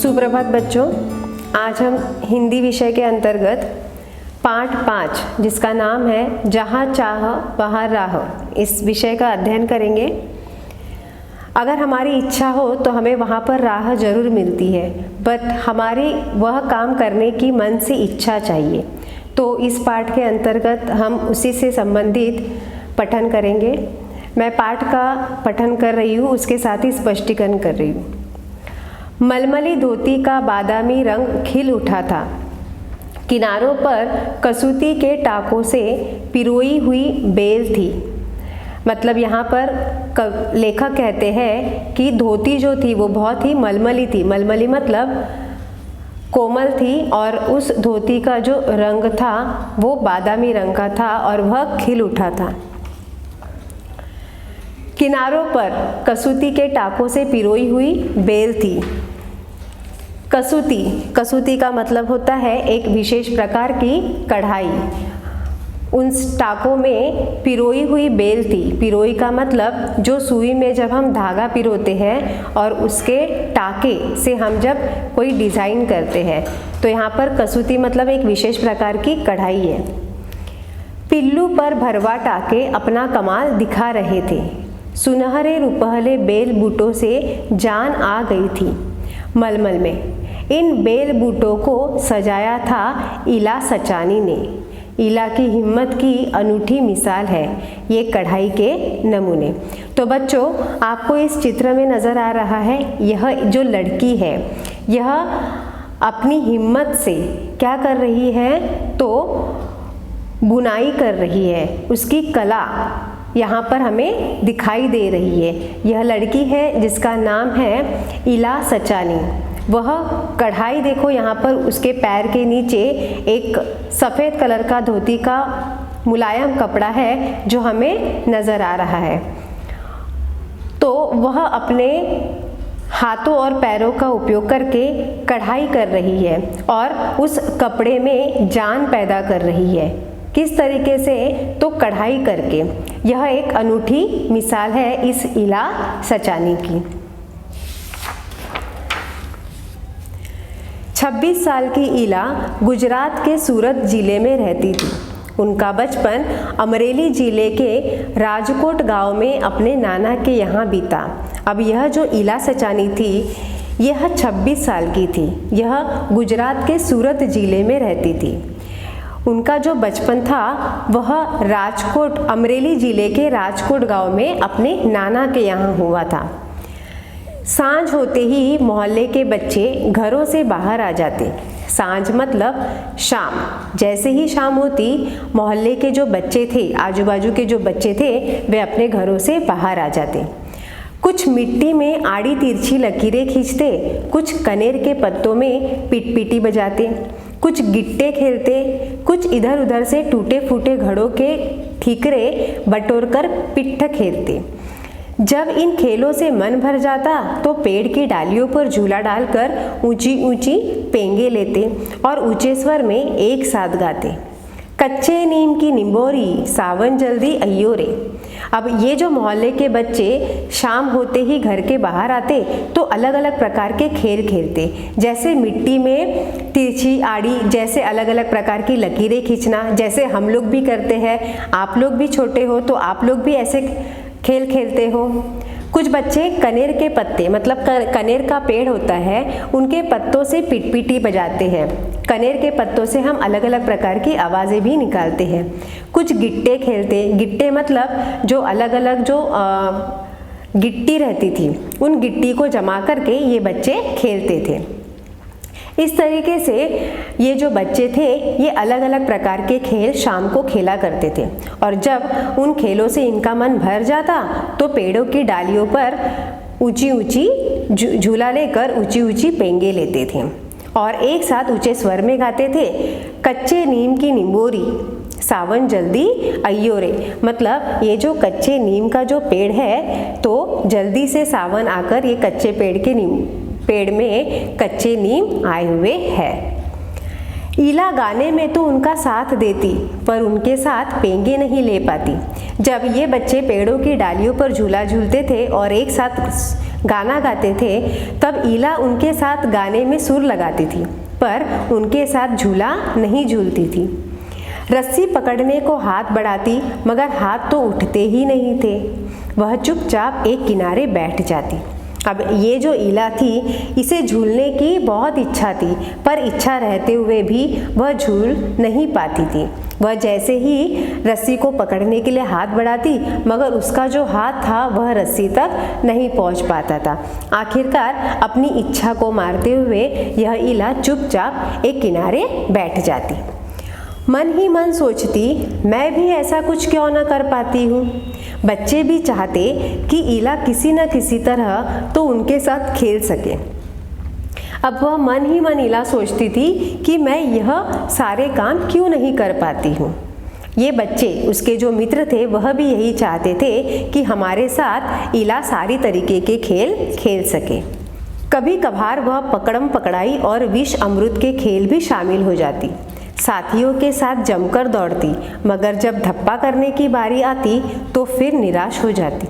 सुप्रभात बच्चों, आज हम हिंदी विषय के अंतर्गत पाठ 5 जिसका नाम है जहाँ चाह वहाँ राह, इस विषय का अध्ययन करेंगे। अगर हमारी इच्छा हो तो हमें वहाँ पर राह जरूर मिलती है, बट हमारी वह काम करने की मन से इच्छा चाहिए। तो इस पाठ के अंतर्गत हम उसी से संबंधित पठन करेंगे। मैं पाठ का पठन कर रही हूँ, उसके साथ ही स्पष्टीकरण कर रही हूँ। मलमली धोती का बादामी रंग खिल उठा था। किनारों पर कसूती के टाकों से पिरोई हुई बेल थी। मतलब यहाँ पर लेखक कहते हैं कि धोती जो थी वो बहुत ही मलमली थी। मलमली मतलब कोमल थी और उस धोती का जो रंग था वो बादामी रंग का था और वह खिल उठा था। किनारों पर कसूती के टाकों से पिरोई हुई बेल थी। कसूती का मतलब होता है एक विशेष प्रकार की कढ़ाई। उन टाकों में पिरोई हुई बेल थी। पिरोई का मतलब जो सुई में जब हम धागा पिरोते हैं और उसके टाके से हम जब कोई डिज़ाइन करते हैं, तो यहाँ पर कसूती मतलब एक विशेष प्रकार की कढ़ाई है। पिल्लू पर भरवा टाके अपना कमाल दिखा रहे थे। सुनहरे रुपहले बेल बूटों से जान आ गई थी। मलमल में इन बेल बूटों को सजाया था इला सचानी ने। इला की हिम्मत की अनूठी मिसाल है ये कढ़ाई के नमूने। तो बच्चों, आपको इस चित्र में नज़र आ रहा है, यह जो लड़की है यह अपनी हिम्मत से क्या कर रही है, तो बुनाई कर रही है। उसकी कला यहाँ पर हमें दिखाई दे रही है। यह लड़की है जिसका नाम है इला सचानी। वह कढ़ाई देखो, यहाँ पर उसके पैर के नीचे एक सफ़ेद कलर का धोती का मुलायम कपड़ा है जो हमें नज़र आ रहा है। तो वह अपने हाथों और पैरों का उपयोग करके कढ़ाई कर रही है और उस कपड़े में जान पैदा कर रही है। किस तरीके से, तो कढ़ाई करके। यह एक अनूठी मिसाल है इस इला सचानी की। 26 साल की इला गुजरात के सूरत जिले में रहती थी। उनका बचपन अमरेली जिले के राजकोट गांव में अपने नाना के यहाँ बीता। अब यह जो इला सचानी थी यह 26 साल की थी। यह गुजरात के सूरत जिले में रहती थी। उनका जो बचपन था वह राजकोट अमरेली जिले के राजकोट गांव में अपने नाना के यहाँ हुआ था। सांझ होते ही मोहल्ले के बच्चे घरों से बाहर आ जाते। सांझ मतलब शाम। जैसे ही शाम होती, मोहल्ले के जो बच्चे थे, आजू बाजू के जो बच्चे थे, वे अपने घरों से बाहर आ जाते। कुछ मिट्टी में आड़ी तिरछी लकीरें खींचते, कुछ कनेर के पत्तों में पिटपिटी बजाते, कुछ गिट्टे खेलते, कुछ इधर उधर से टूटे फूटे घड़ों के ठीकरे बटोरकर पिट्ठ खेलते। जब इन खेलों से मन भर जाता तो पेड़ की डालियों पर झूला डालकर ऊंची ऊंची पेंगे लेते और ऊंचे स्वर में एक साथ गाते, कच्चे नीम की निंबोरी सावन जल्दी अइयो रे। अब ये जो मोहल्ले के बच्चे शाम होते ही घर के बाहर आते तो अलग अलग प्रकार के खेल खेलते, जैसे मिट्टी में तिरछी आड़ी, जैसे अलग अलग प्रकार की लकीरें खींचना, जैसे हम लोग भी करते हैं। आप लोग भी छोटे हो तो आप लोग भी ऐसे खेल खेलते हो। कुछ बच्चे कनेर के पत्ते, मतलब कनेर का पेड़ होता है, उनके पत्तों से पिटपिटी बजाते हैं। कनेर के पत्तों से हम अलग अलग प्रकार की आवाज़ें भी निकालते हैं। कुछ गिट्टे खेलते। गिट्टे मतलब जो अलग अलग जो गिट्टी रहती थी, उन गिट्टी को जमा करके ये बच्चे खेलते थे। इस तरीके से ये जो बच्चे थे ये अलग अलग प्रकार के खेल शाम को खेला करते थे। और जब उन खेलों से इनका मन भर जाता तो पेड़ों की डालियों पर ऊंची ऊंची झूला लेकर ऊंची ऊंची पेंगे लेते थे और एक साथ ऊंचे स्वर में गाते थे, कच्चे नीम की निंबोरी सावन जल्दी अइयो रे। मतलब ये जो कच्चे नीम का जो पेड़ है, तो जल्दी से सावन आकर ये कच्चे पेड़ में कच्चे नीम आए हुए हैं। ईला गाने में तो उनका साथ देती, पर उनके साथ पेंगे नहीं ले पाती। जब ये बच्चे पेड़ों की डालियों पर झूला झूलते थे और एक साथ गाना गाते थे तब ईला उनके साथ गाने में सुर लगाती थी, पर उनके साथ झूला नहीं झूलती थी। रस्सी पकड़ने को हाथ बढ़ाती मगर हाथ तो उठते ही नहीं थे। वह चुपचाप एक किनारे बैठ जाती। अब ये जो ईला थी इसे झूलने की बहुत इच्छा थी, पर इच्छा रहते हुए भी वह झूल नहीं पाती थी। वह जैसे ही रस्सी को पकड़ने के लिए हाथ बढ़ाती मगर उसका जो हाथ था वह रस्सी तक नहीं पहुंच पाता था। आखिरकार अपनी इच्छा को मारते हुए यह ईला चुपचाप एक किनारे बैठ जाती। मन ही मन सोचती, मैं भी ऐसा कुछ क्यों न कर पाती हूँ। बच्चे भी चाहते कि ईला किसी न किसी तरह तो उनके साथ खेल सके। अब वह मन ही मन ईला सोचती थी कि मैं यह सारे काम क्यों नहीं कर पाती हूँ। ये बच्चे, उसके जो मित्र थे, वह भी यही चाहते थे कि हमारे साथ ईला सारी तरीके के खेल खेल सके। कभी कभार वह पकड़म पकड़ाई और विष अमृत के खेल भी शामिल हो जाती। साथियों के साथ जमकर दौड़ती, मगर जब धप्पा करने की बारी आती तो फिर निराश हो जाती।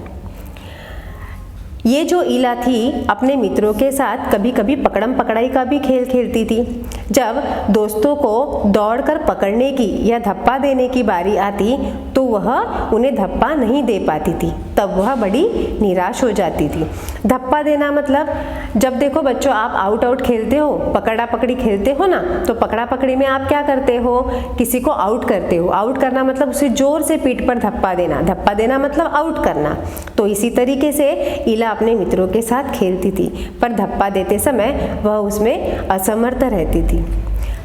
ये जो ईला थी अपने मित्रों के साथ कभी कभी पकड़म पकड़ाई का भी खेल खेलती थी। जब दोस्तों को दौड़कर पकड़ने की या धप्पा देने की बारी आती तो वह उन्हें धप्पा नहीं दे पाती थी, तब वह बड़ी निराश हो जाती थी। धप्पा देना मतलब, जब देखो बच्चों आप आउट खेलते हो, पकड़ा पकड़ी खेलते हो ना, तो पकड़ा पकड़ी में आप क्या करते हो, किसी को आउट करते हो। आउट करना मतलब उसे जोर से पीठ पर धप्पा देना, धप्पा देना मतलब आउट करना। तो इसी तरीके से ईला अपने मित्रों के साथ खेलती थी, पर धप्पा देते समय वह उसमें असमर्थ रहती थी।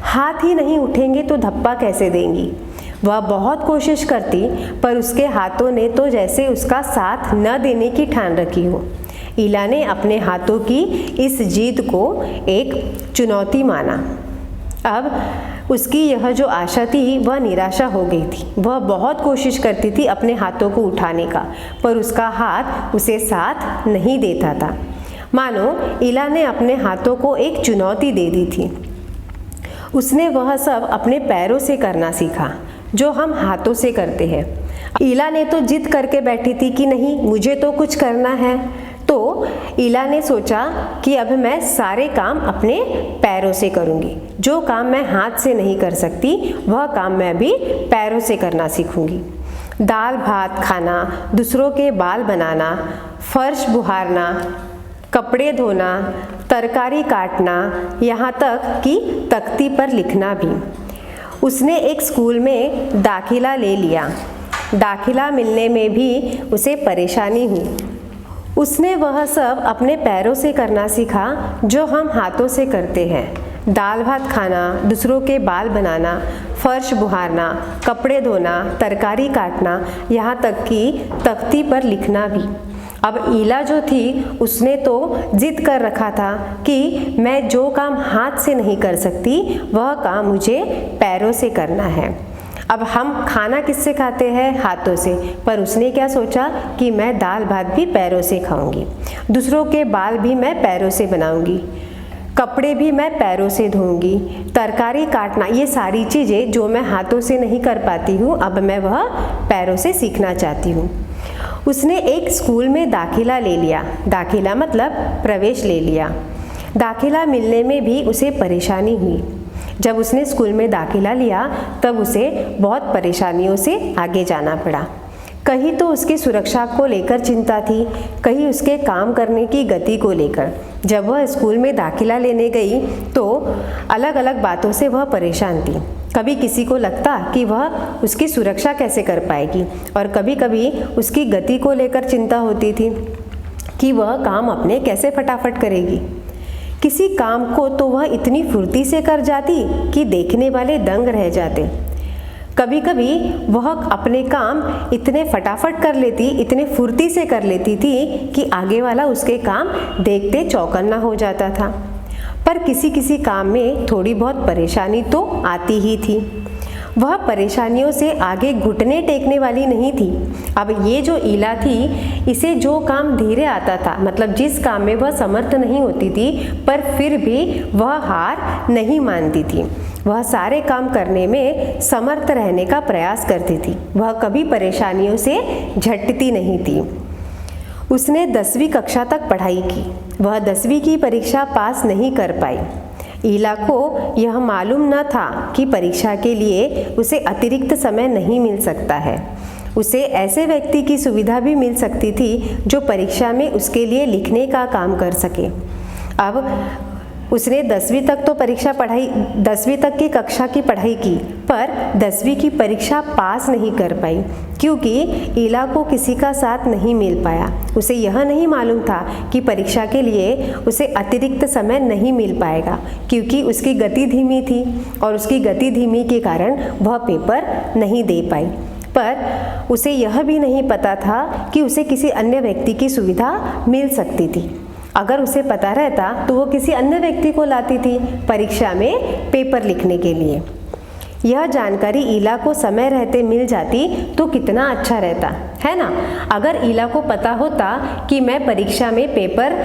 हाथ ही नहीं उठेंगे तो धप्पा कैसे देंगी। वह बहुत कोशिश करती, पर उसके हाथों ने तो जैसे उसका साथ न देने की ठान रखी हो। ईला ने अपने हाथों की इस जीत को एक चुनौती माना। अब उसकी यह जो आशा थी वह निराशा हो गई थी। वह बहुत कोशिश करती थी अपने हाथों को उठाने का, पर उसका हाथ उसे साथ नहीं देता था। मानो ईला ने अपने हाथों को एक चुनौती दे दी थी। उसने वह सब अपने पैरों से करना सीखा जो हम हाथों से करते हैं। ईला ने तो जिद करके बैठी थी कि नहीं, मुझे तो कुछ करना है। तो ईला ने सोचा कि अब मैं सारे काम अपने पैरों से करूंगी। जो काम मैं हाथ से नहीं कर सकती वह काम मैं भी पैरों से करना सीखूंगी। दाल भात खाना, दूसरों के बाल बनाना, फर्श बुहारना, कपड़े धोना, तरकारी काटना, यहाँ तक कि तख्ती पर लिखना भी। उसने एक स्कूल में दाखिला ले लिया। दाखिला मिलने में भी उसे परेशानी हुई। उसने वह सब अपने पैरों से करना सीखा जो हम हाथों से करते हैं। दाल भात खाना, दूसरों के बाल बनाना, फर्श बुहारना, कपड़े धोना, तरकारी काटना, यहाँ तक कि तख्ती पर लिखना भी। अब ईला जो थी उसने तो जिद कर रखा था कि मैं जो काम हाथ से नहीं कर सकती वह काम मुझे पैरों से करना है। अब हम खाना किससे खाते हैं? हाथों से। पर उसने क्या सोचा कि मैं दाल भात भी पैरों से खाऊंगी, दूसरों के बाल भी मैं पैरों से बनाऊंगी, कपड़े भी मैं पैरों से धोऊंगी, तरकारी काटना, ये सारी चीज़ें जो मैं हाथों से नहीं कर पाती हूँ अब मैं वह पैरों से सीखना चाहती हूँ। उसने एक स्कूल में दाखिला ले लिया। दाखिला मतलब प्रवेश ले लिया। दाखिला मिलने में भी उसे परेशानी हुई। जब उसने स्कूल में दाखिला लिया तब उसे बहुत परेशानियों से आगे जाना पड़ा। कहीं तो उसकी सुरक्षा को लेकर चिंता थी, कहीं उसके काम करने की गति को लेकर। जब वह स्कूल में दाखिला लेने गई तो अलग अलग बातों से वह परेशान थी। कभी किसी को लगता कि वह उसकी सुरक्षा कैसे कर पाएगी, और कभी कभी उसकी गति को लेकर चिंता होती थी कि वह काम अपने कैसे फटाफट करेगी। किसी काम को तो वह इतनी फुर्ती से कर जाती कि देखने वाले दंग रह जाते। कभी कभी वह अपने काम इतने फटाफट कर लेती, इतने फुर्ती से कर लेती थी कि आगे वाला उसके काम देखते चौकन्ना हो जाता था। पर किसी किसी काम में थोड़ी बहुत परेशानी तो आती ही थी। वह परेशानियों से आगे घुटने टेकने वाली नहीं थी। अब ये जो ईला थी इसे जो काम धीरे आता था, मतलब जिस काम में वह समर्थ नहीं होती थी, पर फिर भी वह हार नहीं मानती थी। वह सारे काम करने में समर्थ रहने का प्रयास करती थी। वह कभी परेशानियों से झटती नहीं थी। उसने 10वीं कक्षा तक पढ़ाई की। वह 10वीं की परीक्षा पास नहीं कर पाई। ईला को यह मालूम न था कि परीक्षा के लिए उसे अतिरिक्त समय नहीं मिल सकता है। उसे ऐसे व्यक्ति की सुविधा भी मिल सकती थी जो परीक्षा में उसके लिए लिखने का काम कर सके। अब उसने 10वीं तक तो 10वीं तक की कक्षा की पढ़ाई की, पर 10वीं की परीक्षा पास नहीं कर पाई क्योंकि ईला को किसी का साथ नहीं मिल पाया। उसे यह नहीं मालूम था कि परीक्षा के लिए उसे अतिरिक्त समय नहीं मिल पाएगा क्योंकि उसकी गति धीमी थी और उसकी गति धीमी के कारण वह पेपर नहीं दे पाई। पर उसे यह भी नहीं पता था कि उसे किसी अन्य व्यक्ति की सुविधा मिल सकती थी। अगर उसे पता रहता तो वो किसी अन्य व्यक्ति को लाती थी परीक्षा में पेपर लिखने के लिए। यह जानकारी ईला को समय रहते मिल जाती तो कितना अच्छा रहता, है ना। अगर ईला को पता होता कि मैं परीक्षा में पेपर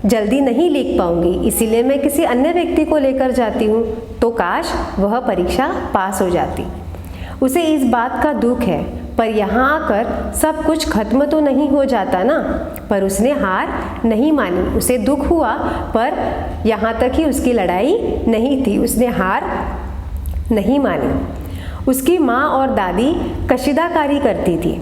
जल्दी नहीं लिख पाऊंगी, इसीलिए मैं किसी अन्य व्यक्ति को लेकर जाती हूँ, तो काश वह परीक्षा पास हो जाती। उसे इस बात का दुख है, पर यहाँ आकर सब कुछ खत्म तो नहीं हो जाता ना। पर उसने हार नहीं मानी। उसे दुख हुआ, पर यहाँ तक ही उसकी लड़ाई नहीं थी। उसने हार नहीं मानी। उसकी माँ और दादी कशीदाकारी करती थी।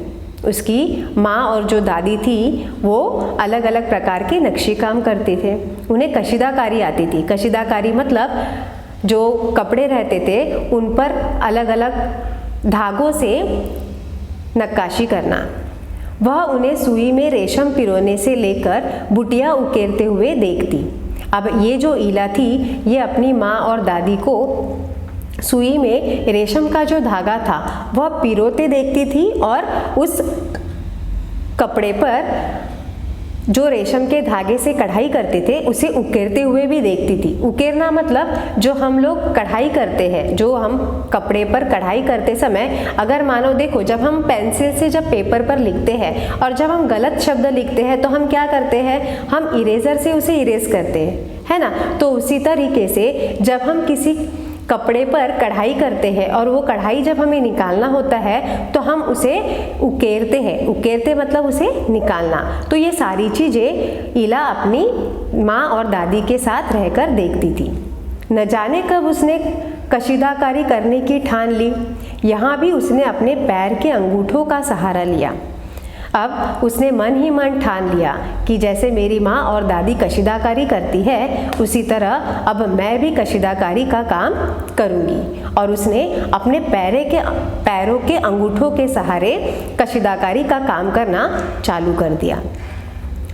उसकी माँ और जो दादी थी वो अलग अलग प्रकार के नक्शी काम करते थे। उन्हें कशीदाकारी आती थी। कशीदाकारी मतलब जो कपड़े रहते थे उन पर अलग अलग धागों से नक्काशी करना। वह उन्हें सुई में रेशम पिरोने से लेकर बुटियाँ उकेरते हुए देखती। अब ये जो ईला थी ये अपनी माँ और दादी को सुई में रेशम का जो धागा था वह पिरोते देखती थी और उस कपड़े पर जो रेशम के धागे से कढ़ाई करते थे उसे उकेरते हुए भी देखती थी। उकेरना मतलब जो हम लोग कढ़ाई करते हैं, जो हम कपड़े पर कढ़ाई करते समय अगर मानो देखो, जब हम पेंसिल से जब पेपर पर लिखते हैं और जब हम गलत शब्द लिखते हैं तो हम क्या करते हैं, हम इरेजर से उसे इरेज करते हैं, है ना। तो उसी तरीके से जब हम किसी कपड़े पर कढ़ाई करते हैं और वो कढ़ाई जब हमें निकालना होता है तो हम उसे उकेरते हैं। उकेरते मतलब उसे निकालना। तो ये सारी चीज़ें ईला अपनी माँ और दादी के साथ रहकर देखती थी। न जाने कब उसने कशीदाकारी करने की ठान ली। यहाँ भी उसने अपने पैर के अंगूठों का सहारा लिया। अब उसने मन ही मन ठान लिया कि जैसे मेरी माँ और दादी कशीदाकारी करती है उसी तरह अब मैं भी कशीदाकारी का काम करूँगी। और उसने अपने पैरों के अंगूठों के सहारे कशीदाकारी का काम करना चालू कर दिया।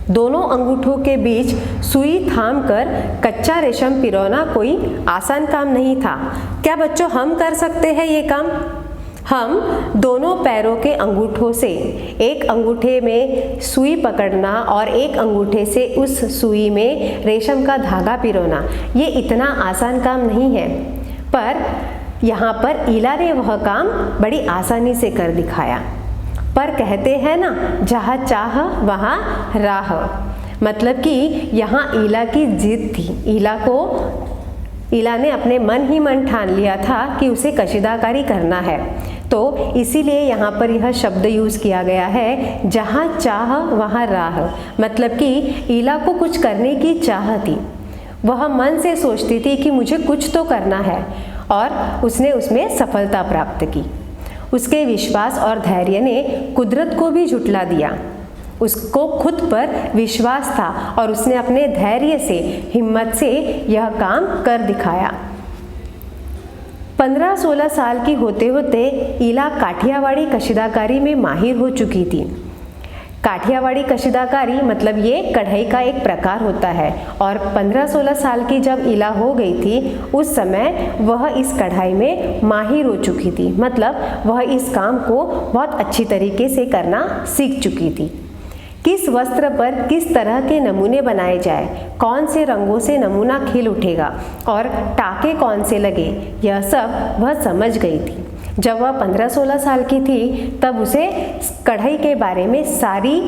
दोनों अंगूठों के बीच सुई थाम कर कच्चा रेशम पिरोना कोई आसान काम नहीं था। क्या बच्चों हम कर सकते हैं ये काम? हम दोनों पैरों के अंगूठों से एक अंगूठे में सुई पकड़ना और एक अंगूठे से उस सुई में रेशम का धागा पिरोना, ये इतना आसान काम नहीं है। पर यहाँ पर ईला ने वह काम बड़ी आसानी से कर दिखाया। पर कहते हैं ना, जहाँ चाह वहाँ राह। मतलब कि यहाँ ईला की जिद थी। ईला ने अपने मन ही मन ठान लिया था कि उसे कशीदाकारी करना है। तो इसीलिए यहाँ पर यह शब्द यूज़ किया गया है, जहाँ चाह वहाँ राह। मतलब कि ईला को कुछ करने की चाह थी। वह मन से सोचती थी कि मुझे कुछ तो करना है और उसने उसमें सफलता प्राप्त की। उसके विश्वास और धैर्य ने कुदरत को भी झुठला दिया। उसको खुद पर विश्वास था और उसने अपने धैर्य से, हिम्मत से यह काम कर दिखाया। 15-16 साल की होते होते ईला काठियावाड़ी कशीदाकारी में माहिर हो चुकी थी। काठियावाड़ी कशीदाकारी मतलब ये कढ़ाई का एक प्रकार होता है। और 15-16 साल की जब ईला हो गई थी उस समय वह इस कढ़ाई में माहिर हो चुकी थी। मतलब वह इस काम को बहुत अच्छी तरीके से करना सीख चुकी थी। किस वस्त्र पर किस तरह के नमूने बनाए जाए, कौन से रंगों से नमूना खिल उठेगा और टाके कौन से लगे, यह सब वह समझ गई थी। जब वह 15-16 साल की थी तब उसे कढ़ाई के बारे में सारी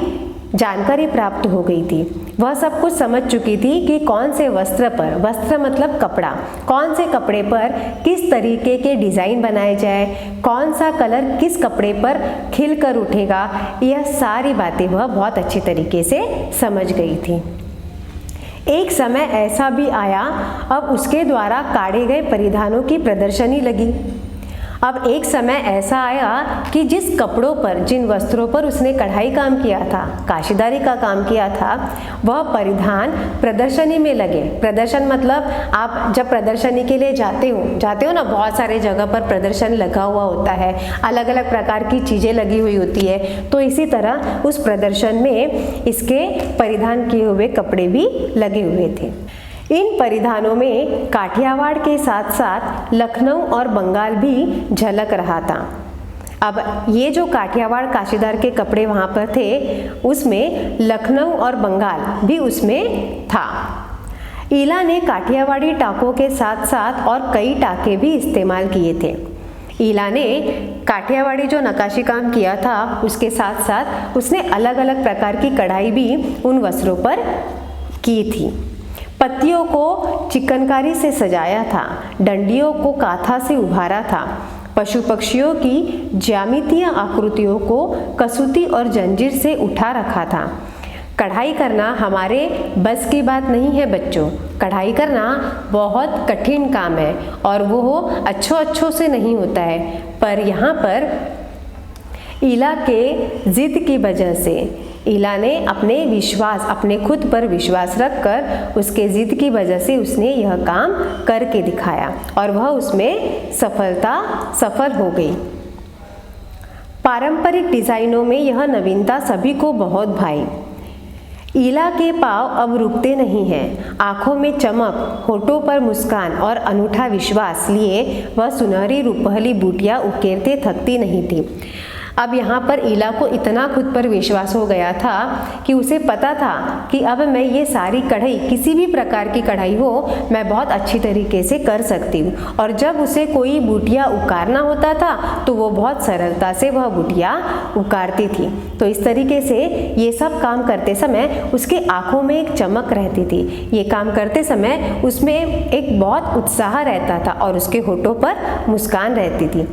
जानकारी प्राप्त हो गई थी। वह सब कुछ समझ चुकी थी कि कौन से वस्त्र पर, वस्त्र मतलब कपड़ा, कौन से कपड़े पर किस तरीके के डिज़ाइन बनाए जाए, कौन सा कलर किस कपड़े पर खिल कर उठेगा, यह सारी बातें वह बहुत अच्छी तरीके से समझ गई थी। एक समय ऐसा भी आया, अब उसके द्वारा काढ़े गए परिधानों की प्रदर्शनी लगी। अब एक समय ऐसा आया कि जिस कपड़ों पर, जिन वस्त्रों पर उसने कढ़ाई काम किया था, काशीदारी का काम किया था, वह परिधान प्रदर्शनी में लगे। प्रदर्शन मतलब आप जब प्रदर्शनी के लिए जाते हो ना, बहुत सारे जगह पर प्रदर्शन लगा हुआ होता है, अलग अलग प्रकार की चीज़ें लगी हुई होती है। तो इसी तरह उस प्रदर्शन में इसके परिधान किए हुए कपड़े भी लगे हुए थे। इन परिधानों में काठियावाड़ के साथ साथ लखनऊ और बंगाल भी झलक रहा था। अब ये जो काठियावाड़ काशीदार के कपड़े वहाँ पर थे, उसमें लखनऊ और बंगाल भी उसमें था। ईला ने काठियावाड़ी टाकों के साथ साथ और कई टाके भी इस्तेमाल किए थे। ईला ने काठियावाड़ी जो नक्काशी काम किया था, उसके साथ साथ उसने अलग अलग प्रकार की कढ़ाई भी उन वस्त्रों पर की थी। पत्तियों को चिकनकारी से सजाया था, डंडियों को काथा से उभारा था, पशु पक्षियों की ज्यामितीय आकृतियों को कसूती और जंजीर से उठा रखा था। कढ़ाई करना हमारे बस की बात नहीं है बच्चों। कढ़ाई करना बहुत कठिन काम है और वो अच्छों से नहीं होता है। पर यहाँ पर ईला के जिद की वजह से ईला ने अपने खुद पर विश्वास रखकर, उसके जिद की वजह से उसने यह काम करके दिखाया और वह उसमें सफल हो गई। पारंपरिक डिजाइनों में यह नवीनता सभी को बहुत भाई। ईला के पांव अब रुकते नहीं हैं। आंखों में चमक, होठों पर मुस्कान और अनूठा विश्वास लिए वह सुनहरी रुपहली बूटियां उकेरते थकती नहीं थी। अब यहाँ पर ईला को इतना खुद पर विश्वास हो गया था कि उसे पता था कि अब मैं ये सारी कढ़ाई, किसी भी प्रकार की कढ़ाई हो, मैं बहुत अच्छी तरीके से कर सकती हूँ। और जब उसे कोई बूटियाँ उकारना होता था तो वो बहुत सरलता से वह बूटियाँ उकारती थी। तो इस तरीके से ये सब काम करते समय उसके आँखों में एक चमक रहती थी। ये काम करते समय उसमें एक बहुत उत्साह रहता था और उसके होठों पर मुस्कान रहती थी।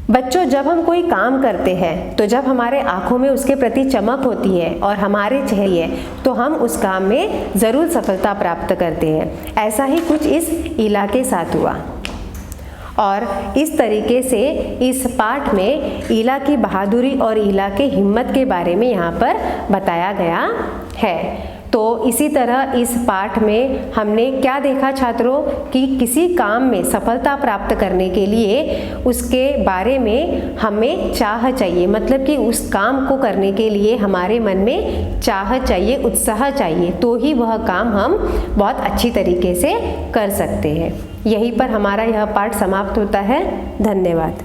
बच्चों, जब हम कोई काम करते हैं तो जब हमारे आँखों में उसके प्रति चमक होती है और हमारे चेहरे, तो हम उस काम में ज़रूर सफलता प्राप्त करते हैं। ऐसा ही कुछ इस ईला के साथ हुआ और इस तरीके से इस पाठ में ईला की बहादुरी और ईला के हिम्मत के बारे में यहाँ पर बताया गया है। तो इसी तरह इस पाठ में हमने क्या देखा छात्रों कि किसी काम में सफलता प्राप्त करने के लिए उसके बारे में हमें चाह चाहिए, मतलब कि उस काम को करने के लिए हमारे मन में चाह चाहिए, उत्साह चाहिए, तो ही वह काम हम बहुत अच्छी तरीके से कर सकते हैं। यहीं पर हमारा यह पाठ समाप्त होता है। धन्यवाद।